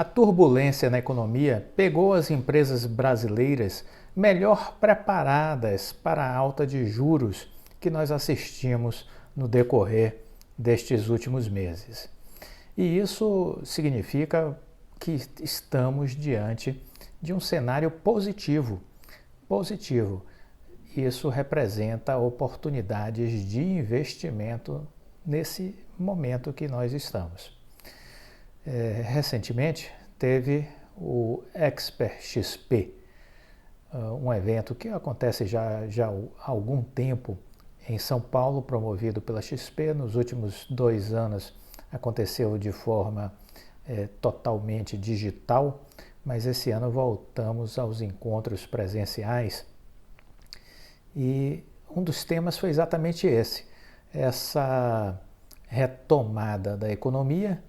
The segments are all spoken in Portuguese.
A turbulência na economia pegou as empresas brasileiras melhor preparadas para a alta de juros que nós assistimos no decorrer destes últimos meses. E isso significa que estamos diante de um cenário positivo. Positivo. Isso representa oportunidades de investimento nesse momento que nós estamos. Recentemente teve o Expert XP, um evento que acontece já há algum tempo em São Paulo, promovido pela XP. Nos últimos 2 anos aconteceu de forma totalmente digital, mas esse ano voltamos aos encontros presenciais e um dos temas foi exatamente esse, essa retomada da economia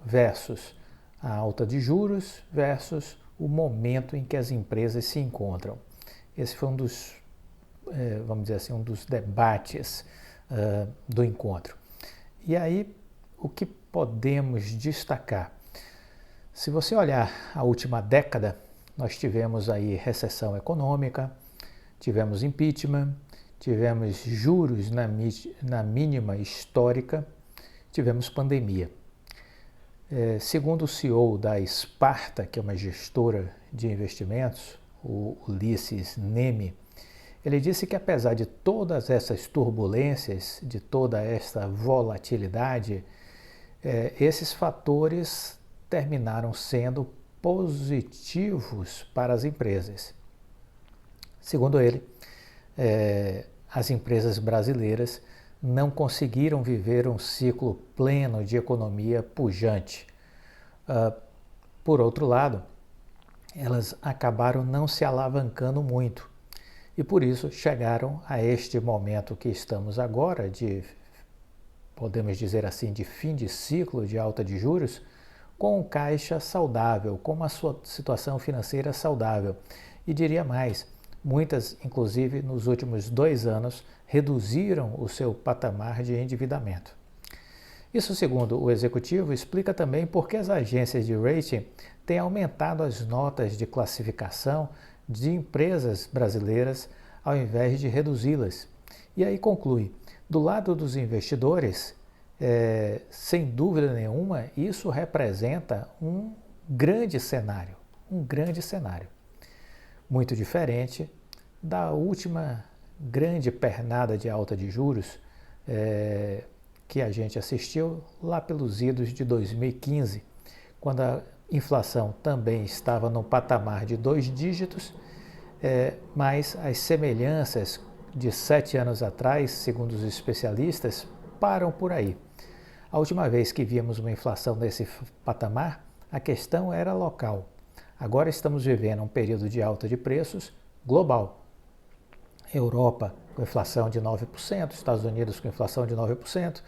versus a alta de juros versus o momento em que as empresas se encontram. Esse foi um dos, vamos dizer assim, um dos debates do encontro. E aí, o que podemos destacar? Se você olhar a última década, nós tivemos aí recessão econômica, tivemos impeachment, tivemos juros na mínima histórica, tivemos pandemia. Segundo o CEO da Sparta, que é uma gestora de investimentos, o Ulisses Neme, ele disse que apesar de todas essas turbulências, de toda esta volatilidade, esses fatores terminaram sendo positivos para as empresas. Segundo ele, as empresas brasileiras não conseguiram viver um ciclo pleno de economia pujante. Por outro lado, elas acabaram não se alavancando muito e por isso chegaram a este momento que estamos agora, podemos dizer assim, de fim de ciclo de alta de juros, com um caixa saudável, com uma sua situação financeira saudável. E diria mais, muitas, inclusive, nos últimos 2 anos, reduziram o seu patamar de endividamento. Isso, segundo o executivo, explica também por que as agências de rating têm aumentado as notas de classificação de empresas brasileiras ao invés de reduzi-las. E aí conclui, do lado dos investidores, sem dúvida nenhuma, isso representa um grande cenário, muito diferente da última grande pernada de alta de juros que a gente assistiu lá pelos idos de 2015, quando a inflação também estava no patamar de 2 dígitos, mas as semelhanças de 7 anos atrás, segundo os especialistas, param por aí. A última vez que vimos uma inflação nesse patamar, a questão era local. Agora estamos vivendo um período de alta de preços global. Europa com inflação de 9%, Estados Unidos com inflação de 9%.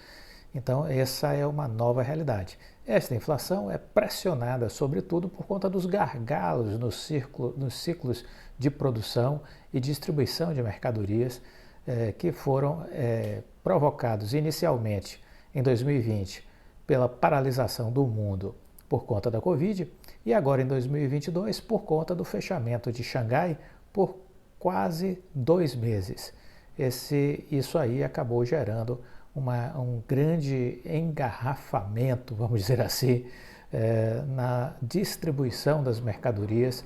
Então, essa é uma nova realidade. Esta inflação é pressionada, sobretudo, por conta dos gargalos nos ciclos de produção e distribuição de mercadorias que foram provocados inicialmente em 2020 pela paralisação do mundo por conta da Covid e agora em 2022 por conta do fechamento de Xangai por quase 2 meses. Isso aí acabou gerando um grande engarrafamento, vamos dizer assim, na distribuição das mercadorias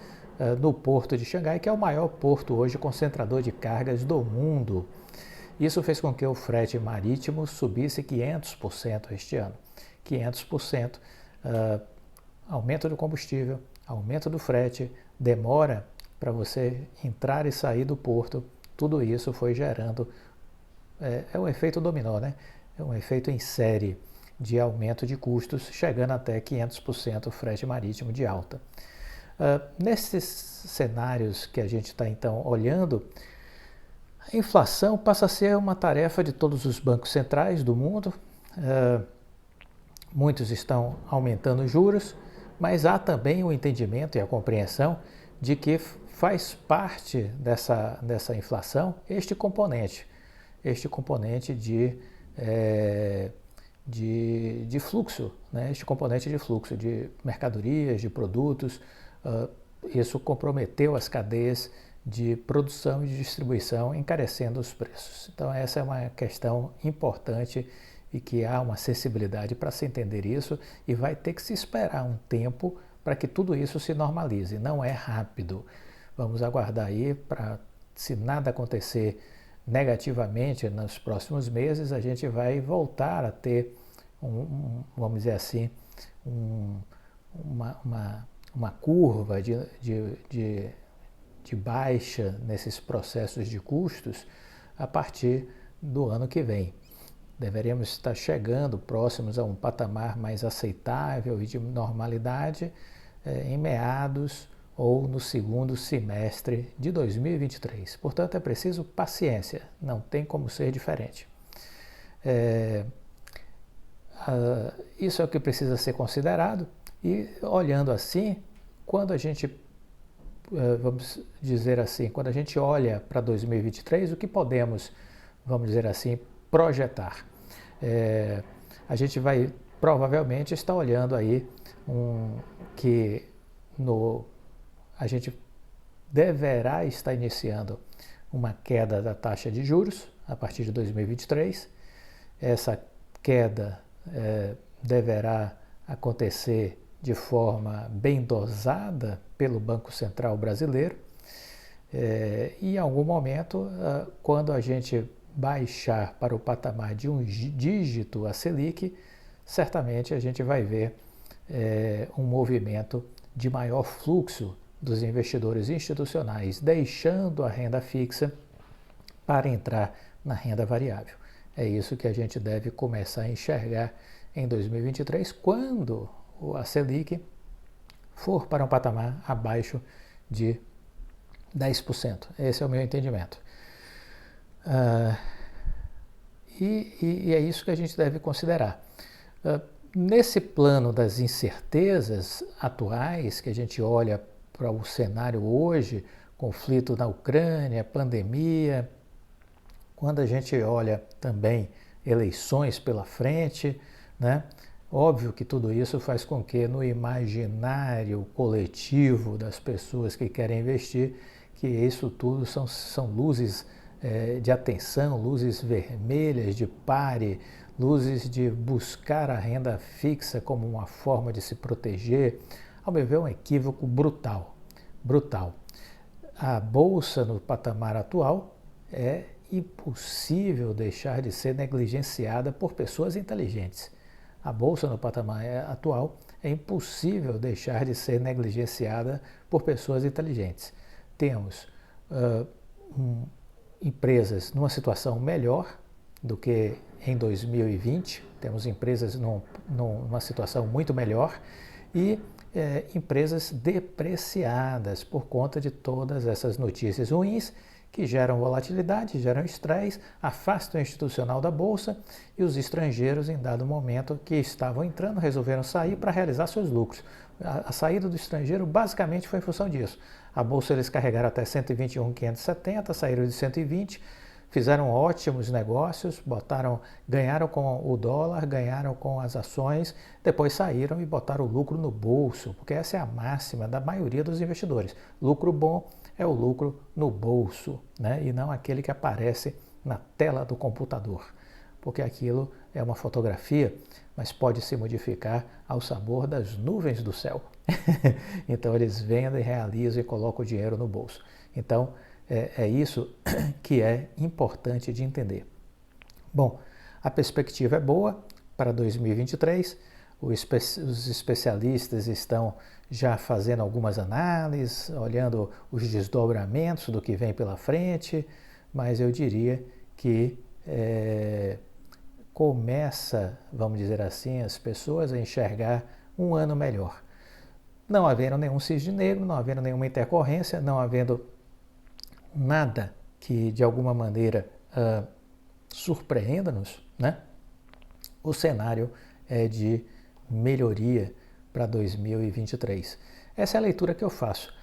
no porto de Xangai, que é o maior porto hoje concentrador de cargas do mundo. Isso fez com que o frete marítimo subisse 500% este ano. 500%, aumento do combustível, aumento do frete, demora para você entrar e sair do porto, tudo isso foi gerando, um efeito dominó, né? É um efeito em série de aumento de custos, chegando até 500% o frete marítimo de alta. Nesses cenários que a gente está então olhando, a inflação passa a ser uma tarefa de todos os bancos centrais do mundo. Muitos estão aumentando os juros, mas há também o entendimento e a compreensão de que faz parte dessa inflação este componente de fluxo, né? Este componente de fluxo de mercadorias, de produtos. Isso comprometeu as cadeias de produção e de distribuição, encarecendo os preços. Então essa é uma questão importante e que há uma sensibilidade para se entender isso e vai ter que se esperar um tempo para que tudo isso se normalize. Não é rápido. Vamos aguardar aí para, se nada acontecer negativamente nos próximos meses, a gente vai voltar a ter, vamos dizer assim, uma curva de baixa nesses processos de custos a partir do ano que vem. Deveríamos estar chegando próximos a um patamar mais aceitável e de normalidade em meados ou no segundo semestre de 2023. Portanto, é preciso paciência, não tem como ser diferente. Isso é o que precisa ser considerado e, olhando assim, quando a gente, vamos dizer assim, quando a gente olha para 2023, o que podemos, vamos dizer assim, projetar? A gente vai provavelmente estar olhando aí que a gente deverá estar iniciando uma queda da taxa de juros a partir de 2023. Essa queda deverá acontecer de forma bem dosada pelo Banco Central brasileiro e em algum momento, quando a gente baixar para o patamar de um dígito a Selic, certamente a gente vai ver um movimento de maior fluxo dos investidores institucionais deixando a renda fixa para entrar na renda variável. É isso que a gente deve começar a enxergar em 2023, quando a Selic for para um patamar abaixo de 10%. Esse é o meu entendimento. E é isso que a gente deve considerar. Nesse plano das incertezas atuais, que a gente olha para o cenário hoje, conflito na Ucrânia, pandemia, quando a gente olha também eleições pela frente, né? Óbvio que tudo isso faz com que no imaginário coletivo das pessoas que querem investir, que isso tudo são luzes de atenção, luzes vermelhas de pare, luzes de buscar a renda fixa como uma forma de se proteger. Ao meu ver, é um equívoco brutal. A bolsa no patamar atual é impossível deixar de ser negligenciada por pessoas inteligentes. A bolsa no patamar atual é impossível deixar de ser negligenciada por pessoas inteligentes. Temos empresas numa situação melhor do que em 2020, temos empresas numa situação muito melhor e empresas depreciadas por conta de todas essas notícias ruins que geram volatilidade, geram estresse, afastam o institucional da Bolsa e os estrangeiros, em dado momento, que estavam entrando, resolveram sair para realizar seus lucros. A saída do estrangeiro basicamente foi em função disso. A Bolsa eles carregaram até 121.570, saíram de 120, fizeram ótimos negócios, ganharam com o dólar, ganharam com as ações, depois saíram e botaram o lucro no bolso, porque essa é a máxima da maioria dos investidores. Lucro bom é o lucro no bolso, né? E não aquele que aparece na tela do computador, porque aquilo é uma fotografia, mas pode se modificar ao sabor das nuvens do céu. Então eles vendem, realizam e colocam o dinheiro no bolso. Então é isso que é importante de entender. Bom, a perspectiva é boa para 2023, os especialistas estão já fazendo algumas análises, olhando os desdobramentos do que vem pela frente, mas eu diria que começa, vamos dizer assim, as pessoas a enxergar um ano melhor. Não havendo nenhum cisne negro, não havendo nenhuma intercorrência, não havendo nada que de alguma maneira surpreenda-nos, né? O cenário é de melhoria para 2023. Essa é a leitura que eu faço.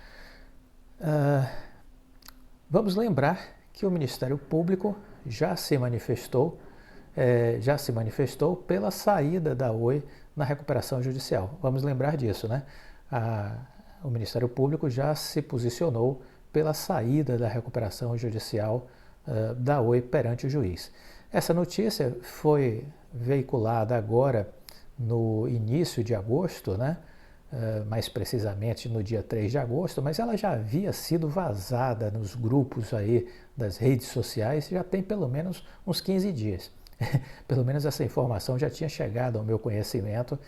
Vamos lembrar que o Ministério Público já se manifestou já se manifestou pela saída da Oi na recuperação judicial. Vamos lembrar disso, né? O Ministério Público já se posicionou pela saída da recuperação judicial da Oi perante o juiz. Essa notícia foi veiculada agora no início de agosto, né? Mais precisamente no dia 3 de agosto, mas ela já havia sido vazada nos grupos aí das redes sociais já tem pelo menos uns 15 dias. Pelo menos essa informação já tinha chegado ao meu conhecimento.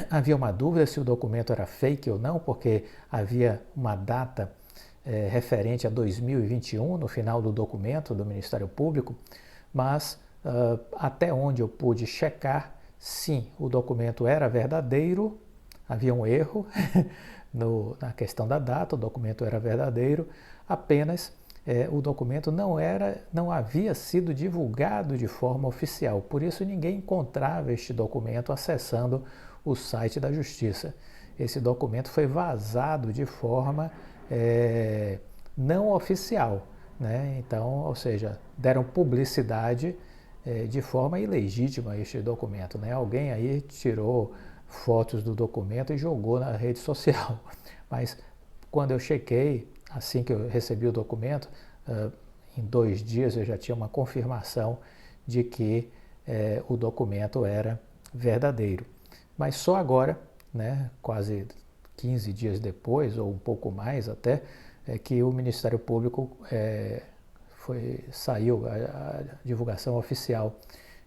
Havia uma dúvida se o documento era fake ou não, porque havia uma data referente a 2021 no final do documento do Ministério Público, mas até onde eu pude checar, sim, o documento era verdadeiro, havia um erro na questão da data, o documento era verdadeiro, apenas o documento não havia sido divulgado de forma oficial, por isso ninguém encontrava este documento acessando o site da Justiça. Esse documento foi vazado de forma não oficial, né? Então, ou seja, deram publicidade de forma ilegítima a este documento, né? Alguém aí tirou fotos do documento e jogou na rede social, mas quando eu chequei, assim que eu recebi o documento, em 2 dias eu já tinha uma confirmação de que o documento era verdadeiro. Mas só agora, né, quase 15 dias depois, ou um pouco mais até, que o Ministério Público saiu a divulgação oficial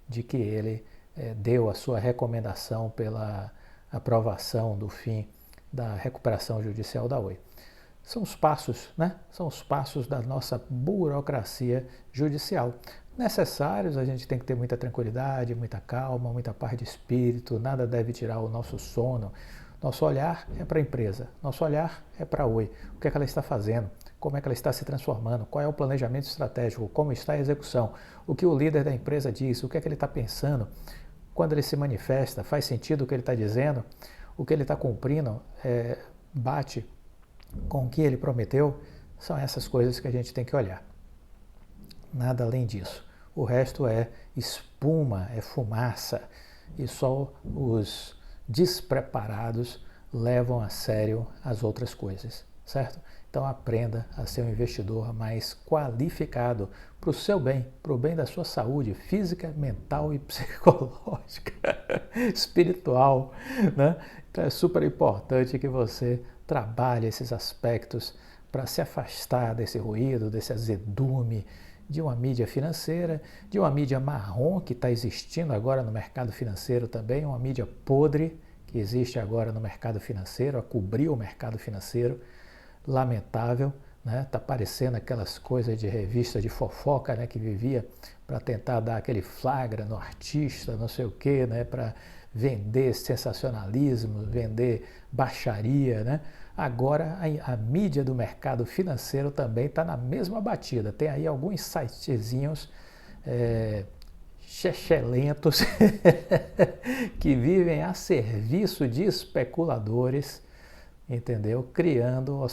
de que ele deu a sua recomendação pela aprovação do fim da recuperação judicial da Oi. São os passos, né? São os passos da nossa burocracia judicial. Necessários, a gente tem que ter muita tranquilidade, muita calma, muita paz de espírito, nada deve tirar o nosso sono. Nosso olhar é para a empresa, nosso olhar é para a Oi. O que é que ela está fazendo? Como é que ela está se transformando? Qual é o planejamento estratégico? Como está a execução? O que o líder da empresa diz? O que é que ele está pensando? Quando ele se manifesta, faz sentido o que ele está dizendo? O que ele está cumprindo bate com o que ele prometeu? São essas coisas que a gente tem que olhar. Nada além disso. O resto é espuma, é fumaça, e só os despreparados levam a sério as outras coisas, certo? Então aprenda a ser um investidor mais qualificado para o seu bem, para o bem da sua saúde física, mental e psicológica, espiritual, né? Então é super importante que você trabalhe esses aspectos para se afastar desse ruído, desse azedume, de uma mídia financeira, de uma mídia marrom que está existindo agora no mercado financeiro também, uma mídia podre que existe agora no mercado financeiro, a cobrir o mercado financeiro, lamentável, né? Tá parecendo aquelas coisas de revista de fofoca, né? Que vivia para tentar dar aquele flagra no artista, não sei o quê, né? Para vender sensacionalismo, vender baixaria, né? Agora a mídia do mercado financeiro também está na mesma batida. Tem aí alguns sitezinhos chechelentos que vivem a serviço de especuladores, entendeu? Criando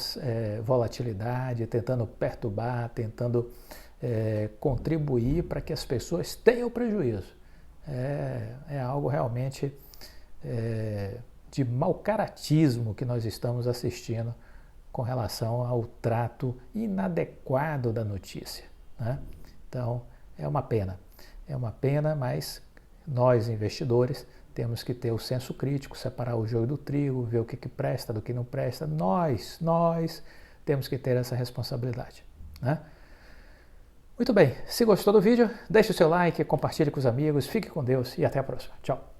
volatilidade, tentando perturbar, tentando contribuir para que as pessoas tenham prejuízo. É algo realmente de mau caratismo que nós estamos assistindo com relação ao trato inadequado da notícia, né? Então, é uma pena, mas nós investidores temos que ter o senso crítico, separar o joio do trigo, ver o que presta do que não presta. Nós temos que ter essa responsabilidade, né? Muito bem, se gostou do vídeo, deixe o seu like, compartilhe com os amigos, fique com Deus e até a próxima. Tchau!